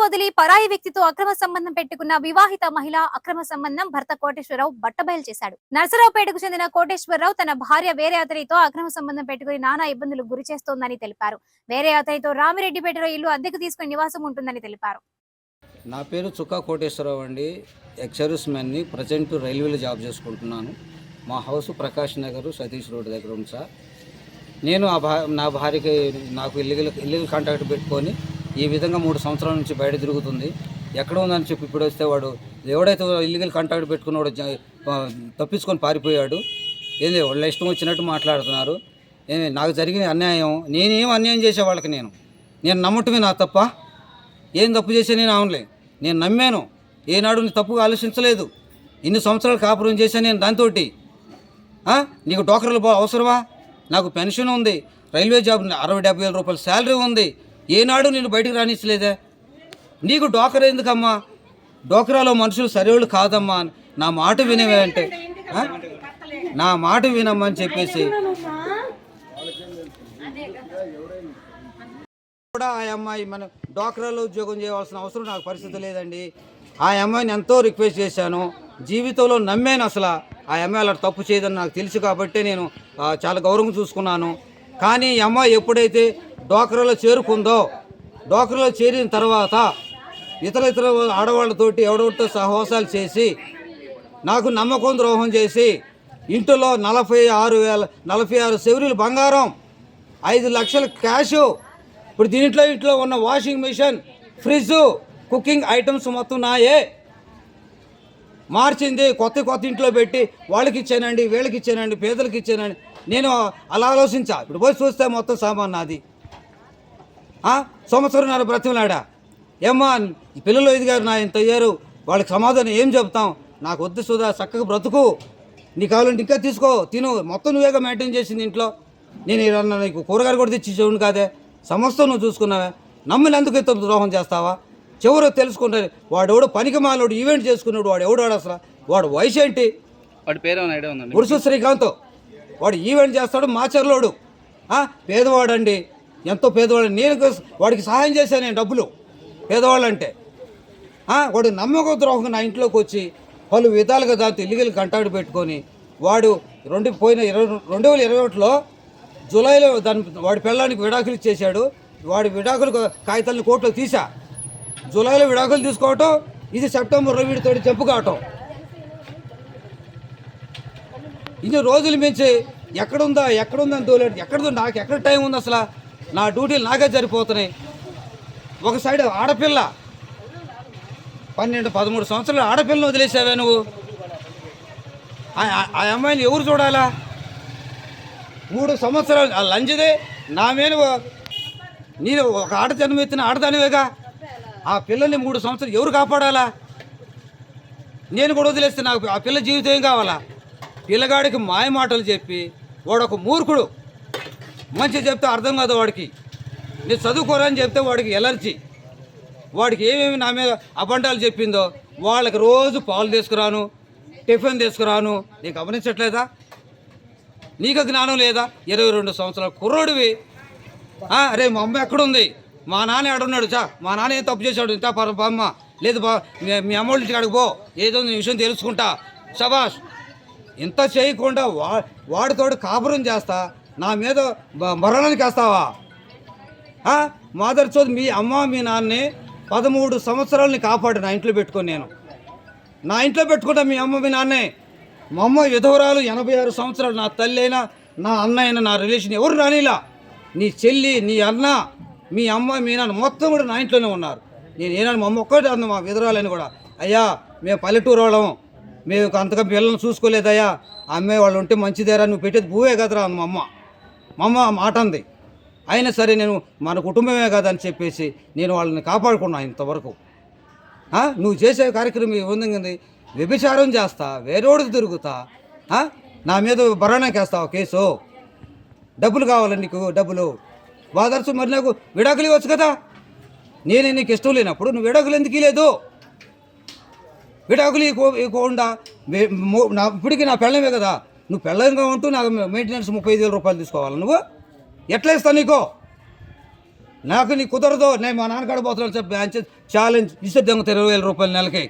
వదిలి పరాయి వ్యక్తితో అక్రమ సంబంధం పెట్టుకున్న వివాహిత మహిళ అక్రమ సంబంధం భర్త కోటేశ్వరరావు బట్టబయలు చేశాడు. నరసరావుపేటకు చెందిన కోటేశ్వరరావు తన భార్య వేరే అతనితో అక్రమ సంబంధం పెట్టుకుని నానా ఇబ్బందులకు గురి చేస్తోందని తెలిపారు. వేరే అతనితో రామిరెడ్డిపేటలో ఇల్లు అద్దెకు తీసుకుని నివాసం ఉంటుందని తెలిపారు. నా పేరు చుక్కా కోటేశ్వరరావు అండి. ఎక్సర్విస్ మ్యాన్ని. ప్రజెంట్ రైల్వేలో జాబ్ చేసుకుంటున్నాను. మా హౌస్ ప్రకాష్ నగర్ సతీష్ రోడ్ దగ్గర ఉంది సార్. నేను నా భార్యకి నాకు ఇల్లీగల్ కాంటాక్ట్ పెట్టుకొని ఈ విధంగా 3 సంవత్సరాల నుంచి బయట తిరుగుతుంది. ఎక్కడ ఉందని చెప్పి ఇప్పుడు వస్తే వాడు ఎవడైతే ఇల్లీగల్ కాంటాక్ట్ పెట్టుకున్నాడో తప్పించుకొని పారిపోయాడు. ఏంది వాళ్ళ ఇష్టం వచ్చినట్టు మాట్లాడుతున్నారు. నాకు జరిగిన అన్యాయం, నేనేం అన్యాయం చేసే వాళ్ళకి నేను నమ్మటమే నా తప్ప. ఏం తప్పు చేసే నేను అవునులే, నేను నమ్మాను. ఏనాడు నీ తప్పుగా ఆలోచించలేదు. ఇన్ని సంవత్సరాలు కాపురం చేశాను నేను దాంతో. నీకు డోకర్లు అవసరమా? నాకు పెన్షన్ ఉంది, రైల్వే జాబ్ 60-70 వేల రూపాయల శాలరీ ఉంది. ఏనాడు నేను బయటకు రానిచ్చలేదే. నీకు డోకర్ ఎందుకమ్మా? డోకరాలో మనుషులు సరేవాళ్ళు కాదమ్మా. నా మాట వినేవే అంటే నా మాట వినమ్మని చెప్పేసి కూడా ఆ అమ్మాయి మన డోకరాలో ఉద్యోగం చేయవలసిన అవసరం నాకు పరిస్థితి లేదండి. ఆ అమ్మాయిని ఎంతో రిక్వెస్ట్ చేశాను. జీవితంలో నమ్మాను. అసలు ఆ అమ్మాయి అలా తప్పు చేయదని నాకు తెలుసు కాబట్టి నేను చాలా గౌరవం చూసుకున్నాను. కానీ ఈ అమ్మాయి ఎప్పుడైతే డోకరాలో చేరుకుందో, డోకరాలో చేరిన తర్వాత ఇతర ఆడవాళ్ళతోటి ఎవడోటితో సహవాసాలు చేసి నాకు నమ్మకం ద్రోహం చేసి ఇంటిలో 46 సెవరీలు బంగారం, 5 లక్షల క్యాషు, ఇప్పుడు ఇంట్లో ఉన్న washing machine, fridge, cooking items మొత్తం నాయే. మార్చింది కొత్త ఇంట్లో పెట్టి వాళ్ళకి ఇచ్చానండి, వీళ్ళకి ఇచ్చానండి, పేదలకు ఇచ్చానండి. నేను అలా ఆలోచించా. ఇప్పుడు పోయి చూస్తే మొత్తం సామాన్ నాది. సంవత్సరంన్నర బ్రతిమలాడా. ఏమ్మా పిల్లలు ఎదిగారు, నా ఇంత అయ్యారు, వాళ్ళకి సమాధానం ఏం చెప్తాం? నాకు వద్దు సుధా, చక్కగా బ్రతుకు, నీకు కావాలంటే ఇంకా తీసుకో, తిను, మొత్తం నువ్వేగా మెయింటైన్ చేసింది ఇంట్లో. నేను నీకు కూరగాయలు కూడా తెచ్చి చూడండి కాదే, సమస్తం నువ్వు చూసుకున్నావే. నమ్మని ఎందుకు ఇంత ద్రోహం చేస్తావా? చివరు తెలుసుకుంటారు. వాడెవడు పనికి మాలోడు ఈవెంట్ చేసుకున్నాడు. వాడు ఎవడాడు అసలు? వాడు వయసు ఏంటి? వాడి పేరు ఐడియా ఉందండి? గురుసు శ్రీకాంత్. వాడు ఈవెంట్ చేస్తాడు, మాచర్లోడు. పేదవాడండి, ఎంతో పేదవాడు. నేను వాడికి సహాయం చేశాను నేను డబ్బులు. పేదవాళ్ళు అంటే వాడు నమ్మక ద్రోహం నా ఇంట్లోకి వచ్చి పలు విధాలుగా దాంతో ఇల్లీగల్ కాంటాక్ట్ పెట్టుకొని వాడు 2021లో జూలైలో వాడి పిల్లానికి విడాకులు ఇచ్చేశాడు. వాడి విడాకులు కాగితాలను కోర్టులో తీసా. జూలైలో విడాకులు తీసుకోవటం, ఇది సెప్టెంబర్లో వీడితోటి చెంపు కావటం. ఇన్ని రోజులు మించి ఎక్కడుందని తోలేడు. నాకు ఎక్కడ టైం ఉంది అసలు? నా డ్యూటీలు నాకే సరిపోతున్నాయి. ఒక సైడ్ ఆడపిల్ల, 12-13 సంవత్సరాలు ఆడపిల్లని వదిలేసావే నువ్వు. ఆ అమ్మాయిని ఎవరు చూడాలా? 3 సంవత్సరాలు లంజదే నా మీద. నేను ఒక ఆడ జన్మ ఎత్తిన ఆడదానివేగా. ఆ పిల్లల్ని 3 సంవత్సరాలు ఎవరు కాపాడాలా? నేను కూడా వదిలేస్తే నాకు ఆ పిల్ల జీవితం ఏం కావాలా? పిల్లగాడికి మాయ మాటలు చెప్పి వాడు ఒక మూర్ఖుడు. మంచి చెప్తే అర్థం కాదు వాడికి. నేను చదువుకోరని చెప్తే వాడికి ఎలర్జీ. వాడికి ఏమేమి నా మీద అబండాలు చెప్పిందో వాళ్ళకి రోజు పాలు తీసుకురాను, టిఫిన్ తీసుకురాను. నీకు గమనించట్లేదా? నీకు జ్ఞానం లేదా? 22 సంవత్సరాల కుర్రోడివి. అరే మా అమ్మ ఎక్కడుంది? మా నాన్న ఎక్కడున్నాడు? మా నాన్న ఏం తప్పు చేశాడు? ఇంత అమ్మ లేదు మీ అమ్మ వాళ్ళ ఇంటికి అడుగుపో, ఏదో నీ విషయం తెలుసుకుంటా. శబాష్. ఇంత చేయకుండా వాడితోటి కాపురం చేస్తా నా మీద మరణానికి వేస్తావా? మాదర్ చోద్. మీ అమ్మ మీ నాన్నని 13 సంవత్సరాలని కాపాడు నా ఇంట్లో పెట్టుకొని. నేను నా ఇంట్లో పెట్టుకుంటా మీ అమ్మ మీ నాన్నే. మా అమ్మ విధవరాలు, 86 సంవత్సరాలు. నా తల్లి అయినా నా అన్న అయినా నా రిలేషన్ ఎవరు రానిలా. నీ చెల్లి, నీ అన్న, మీ అమ్మ మీ నాన్న మొత్తం కూడా నా ఇంట్లోనే ఉన్నారు. నేను ఏనాడు మా అమ్మ ఒక్కటే అన్న, మా విధవరాలని కూడా, అయ్యా మేము పల్లెటూరు వాళ్ళం, మేము అంతగా పిల్లల్ని చూసుకోలేదయ్యా, అమ్మాయి వాళ్ళు ఉంటే మంచిదేరా, నువ్వు పెట్టేది భూవే కదరా అన్న మా అమ్మ మాట అంది. అయినా సరే నేను మన కుటుంబమే కదా అని చెప్పేసి నేను వాళ్ళని కాపాడుకున్నా ఇంతవరకు. నువ్వు చేసే కార్యక్రమం ఏముంది? వ్యభిచారం చేస్తా, వేరేవాడికి తిరుగుతా, నా మీద భరణానికి వేస్తావు కేసు. డబ్బులు కావాలి నీకు, డబ్బులు బాదర్సు. మరి నాకు విడాకులు ఇవ్వచ్చు కదా. నేనే నీకు ఇష్టం లేనప్పుడు నువ్వు విడాకులు ఎందుకు లేదు? విడాకులు ఇవ్వకుండా ఇప్పటికీ నా పెళ్ళమే కదా. నువ్వు పెళ్ళంగా ఉంటూ నాకు మెయింటెనెన్స్ 35,000 రూపాయలు తీసుకోవాలి. నువ్వు ఎట్లా ఇస్తావు? నీకు నాకు నీ కుదరదు, నేను మా నాన్నకాడ పోతున్నాను చెప్పి ఛాలెంజ్ ఇస్తే దొంగ 20,000 రూపాయలు నెలకి.